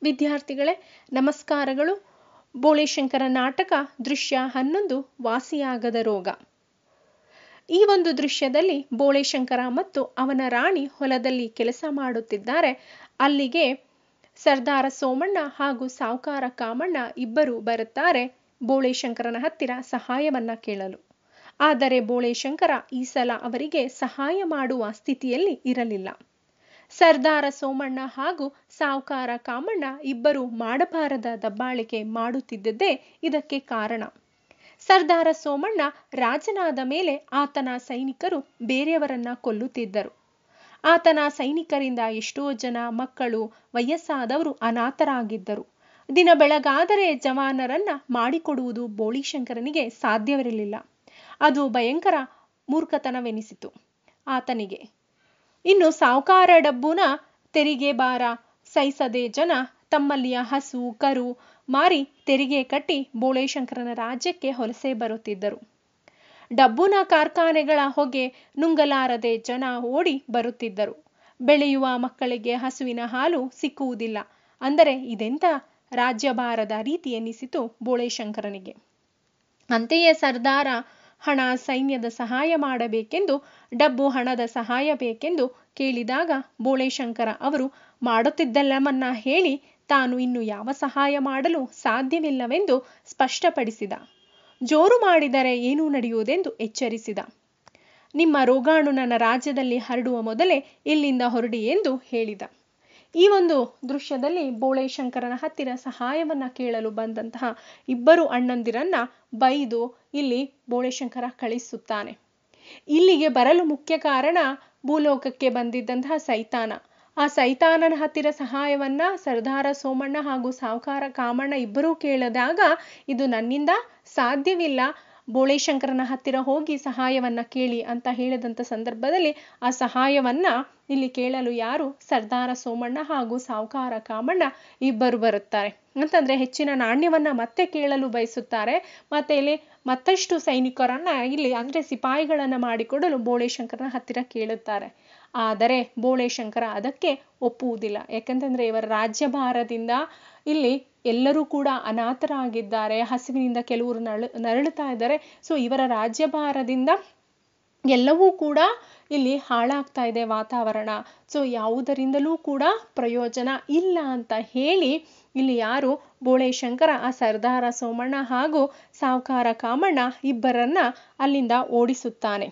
ವಿದ್ಯಾರ್ಥಿಗಳೇ ನಮಸ್ಕಾರಗಳು. ಬೋಳೇಶಂಕರ ನಾಟಕ ದೃಶ್ಯ 11 ವಾಸಿಯಾಗದ ರೋಗ. ಈ ಒಂದು ದೃಶ್ಯದಲ್ಲಿ ಬೋಳೇಶಂಕರ ಮತ್ತು ಅವನ ರಾಣಿ ಹೊಲದಲ್ಲಿ ಕೆಲಸ ಮಾಡುತ್ತಿದ್ದಾರೆ. ಅಲ್ಲಿಗೆ ಸರ್ದಾರ ಸೋಮಣ್ಣ ಹಾಗೂ ಸಾವುಕಾರ ಕಾಮಣ್ಣ ಇಬ್ಬರು ಬರುತ್ತಾರೆ ಬೋಳೇಶಂಕರನ ಹತ್ತಿರ ಸಹಾಯವನ್ನ ಕೇಳಲು. ಆದರೆ ಬೋಳೇಶಂಕರ ಈ ಸಲ ಅವರಿಗೆ ಸಹಾಯ ಮಾಡುವ ಸ್ಥಿತಿಯಲ್ಲಿ ಇರಲಿಲ್ಲ. ಸರ್ದಾರ ಸೋಮಣ್ಣ ಹಾಗೂ ಸಾವುಕಾರ ಕಾಮಣ್ಣ ಇಬ್ಬರು ಮಾಡಬಾರದ ದಬ್ಬಾಳಿಕೆ ಮಾಡುತ್ತಿದ್ದದ್ದೇ ಇದಕ್ಕೆ ಕಾರಣ. ಸರ್ದಾರ ಸೋಮಣ್ಣ ರಾಜನಾದ ಮೇಲೆ ಆತನ ಸೈನಿಕರು ಬೇರೆಯವರನ್ನ ಕೊಲ್ಲುತ್ತಿದ್ದರು. ಆತನ ಸೈನಿಕರಿಂದ ಎಷ್ಟೋ ಜನ ಮಕ್ಕಳು, ವಯಸ್ಸಾದವರು ಅನಾಥರಾಗಿದ್ದರು. ದಿನ ಬೆಳಗಾದರೆ ಜವಾನರನ್ನ ಮಾಡಿಕೊಡುವುದು ಬೋಳೇಶಂಕರನಿಗೆ ಸಾಧ್ಯವಿರಲಿಲ್ಲ. ಅದು ಭಯಂಕರ ಮೂರ್ಖತನವೆನಿಸಿತು ಆತನಿಗೆ. ಇನ್ನು ಸಾವುಕಾರ ಡಬ್ಬುನ ತೆರಿಗೆ ಭಾರ ಸಹಿಸದೆ ಜನ ತಮ್ಮಲ್ಲಿಯ ಹಸು ಕರು ಮಾರಿ ತೆರಿಗೆ ಕಟ್ಟಿ ಬೋಳೇಶಂಕರನ ರಾಜ್ಯಕ್ಕೆ ಹೊಲಸೆ ಬರುತ್ತಿದ್ದರು. ಡಬ್ಬುನ ಕಾರ್ಖಾನೆಗಳ ಹೊಗೆ ನುಂಗಲಾರದೆ ಜನ ಓಡಿ ಬರುತ್ತಿದ್ದರು. ಬೆಳೆಯುವ ಮಕ್ಕಳಿಗೆ ಹಸುವಿನ ಹಾಲು ಸಿಕ್ಕುವುದಿಲ್ಲ. ಅಂದರೆ ಇದೆಂತ ರಾಜ್ಯಭಾರದ ರೀತಿ ಎನ್ನಿಸಿತು ಬೋಳೇಶಂಕರನಿಗೆ. ಅಂತೆಯೇ ಸರ್ದಾರ ಹಣ ಸೈನ್ಯದ ಸಹಾಯ ಮಾಡಬೇಕೆಂದು, ಡಬ್ಬು ಹಣದ ಸಹಾಯ ಬೇಕೆಂದು ಕೇಳಿದಾಗ ಬೋಳೇಶಂಕರ ಅವರು ಮಾಡುತ್ತಿದ್ದೆಲ್ಲವನ್ನ ಹೇಳಿ ತಾನು ಇನ್ನು ಯಾವ ಸಹಾಯ ಮಾಡಲು ಸಾಧ್ಯವಿಲ್ಲವೆಂದು ಸ್ಪಷ್ಟಪಡಿಸಿದ. ಜೋರು ಮಾಡಿದರೆ ಏನೂ ನಡೆಯುವುದೆಂದು ಎಚ್ಚರಿಸಿದ. ನಿಮ್ಮ ರೋಗಾಣು ನನ್ನ ರಾಜ್ಯದಲ್ಲಿ ಹರಡುವ ಮೊದಲೇ ಇಲ್ಲಿಂದ ಹೊರಡಿ ಎಂದು ಹೇಳಿದ. ಈ ಒಂದು ದೃಶ್ಯದಲ್ಲಿ ಬೋಳೇಶಂಕರನ ಹತ್ತಿರ ಸಹಾಯವನ್ನ ಕೇಳಲು ಬಂದಂತಹ ಇಬ್ಬರು ಅಣ್ಣಂದಿರನ್ನ ಬೈದು ಇಲ್ಲಿ ಬೋಳೇಶಂಕರ ಕಳಿಸುತ್ತಾನೆ. ಇಲ್ಲಿಗೆ ಬರಲು ಮುಖ್ಯ ಕಾರಣ ಭೂಲೋಕಕ್ಕೆ ಬಂದಿದ್ದಂತಹ ಸೈತಾನ. ಆ ಸೈತಾನನ ಹತ್ತಿರ ಸಹಾಯವನ್ನ ಸರ್ದಾರ ಸೋಮಣ್ಣ ಹಾಗೂ ಸಾವುಕಾರ ಕಾಮಣ್ಣ ಇಬ್ಬರೂ ಕೇಳಿದಾಗ ಇದು ನನ್ನಿಂದ ಸಾಧ್ಯವಿಲ್ಲ, ಬೋಳೇಶಂಕರನ ಹತ್ತಿರ ಹೋಗಿ ಸಹಾಯವನ್ನ ಕೇಳಿ ಅಂತ ಹೇಳಿದಂಥ ಸಂದರ್ಭದಲ್ಲಿ ಆ ಸಹಾಯವನ್ನ ಇಲ್ಲಿ ಕೇಳಲು ಯಾರು ಸರ್ದಾರ ಸೋಮಣ್ಣ ಹಾಗೂ ಸಾವುಕಾರ ಕಾಮಣ್ಣ ಇಬ್ಬರು ಬರುತ್ತಾರೆ. ಅಂತಂದ್ರೆ ಹೆಚ್ಚಿನ ನಾಣ್ಯವನ್ನ ಮತ್ತೆ ಕೇಳಲು ಬಯಸುತ್ತಾರೆ. ಮತ್ತೆ ಇಲ್ಲಿ ಮತ್ತಷ್ಟು ಸೈನಿಕರನ್ನ ಇಲ್ಲಿ ಅಂದ್ರೆ ಸಿಪಾಯಿಗಳನ್ನ ಮಾಡಿಕೊಡಲು ಬೋಳೇಶಂಕರನ ಹತ್ತಿರ ಕೇಳುತ್ತಾರೆ. ಆದರೆ ಬೋಳೇಶಂಕರ ಅದಕ್ಕೆ ಒಪ್ಪುವುದಿಲ್ಲ. ಯಾಕಂತಂದ್ರೆ ಇವರ ರಾಜ್ಯಭಾರದಿಂದ ಇಲ್ಲಿ ಎಲ್ಲರೂ ಕೂಡ ಅನಾಥರಾಗಿದ್ದಾರೆ. ಹಸಿವಿನಿಂದ ಕೆಲವರು ನರಳುತ್ತಾ ಇದ್ದಾರೆ. ಸೊ ಇವರ ರಾಜ್ಯಭಾರದಿಂದ ಎಲ್ಲವೂ ಕೂಡ ಇಲ್ಲಿ ಹಾಳಾಗ್ತಾ ಇದೆ ವಾತಾವರಣ. ಸೊ ಯಾವುದರಿಂದಲೂ ಕೂಡ ಪ್ರಯೋಜನ ಇಲ್ಲ ಅಂತ ಹೇಳಿ ಇಲ್ಲಿ ಯಾರು ಬೋಳೇಶಂಕರ ಆ ಸರ್ದಾರ ಸೋಮಣ್ಣ ಹಾಗೂ ಸಾವುಕಾರ ಕಾಮಣ್ಣ ಇಬ್ಬರನ್ನ ಅಲ್ಲಿಂದ ಓಡಿಸುತ್ತಾನೆ.